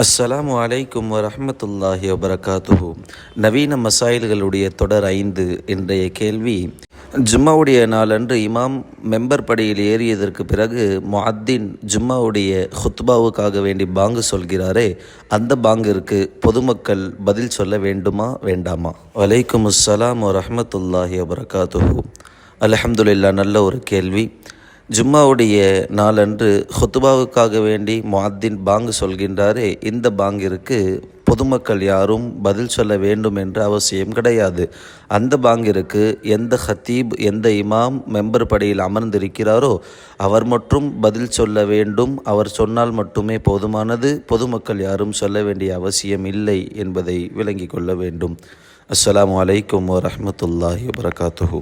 அஸ்ஸலாமு அலைக்கும் வரஹ்மத்துல்லாஹி வபரகாத்துஹு. நவீன மசாயில்களுடைய தொடர் 5. இன்றைய கேள்வி: ஜும்மாவுடைய நாளன்று இமாம் மெம்பர் படியில் ஏறியதற்கு பிறகு முஅத்தின் ஜும்மாவுடைய ஹுத்பாவுக்காக வேண்டி பாங்கு சொல்கிறாரே, அந்த பாங்கிற்கு பொதுமக்கள் பதில் சொல்ல வேண்டுமா வேண்டாமா? வலைக்கும் அஸ்ஸலாம் வரஹ்மத்துல்லாஹி வபரகாத்துஹு. அல்ஹம்துலில்லாஹ். நல்ல ஒரு கேள்வி. ஜும்மாவுடைய நாளன்று ஹுத்துபாவுக்காக வேண்டி முஅத்தின் பாங்கு சொல்கின்றாரே, இந்த பாங்கிற்கு பொதுமக்கள் யாரும் பதில் சொல்ல வேண்டும் என்ற அவசியம் கிடையாது. அந்த பாங்கிற்கு எந்த ஹத்தீப், எந்த இமாம் மெம்பர் படியில் அமர்ந்திருக்கிறாரோ அவர் மட்டும் பதில் சொல்ல வேண்டும். அவர் சொன்னால் மட்டுமே போதுமானது. பொதுமக்கள் யாரும் சொல்ல வேண்டிய அவசியம் இல்லை என்பதை விளங்கிக் கொள்ள வேண்டும். அஸ்ஸலாமு அலைக்கும் வரஹ்மத்துல்லாஹி வபரகாத்துஹு.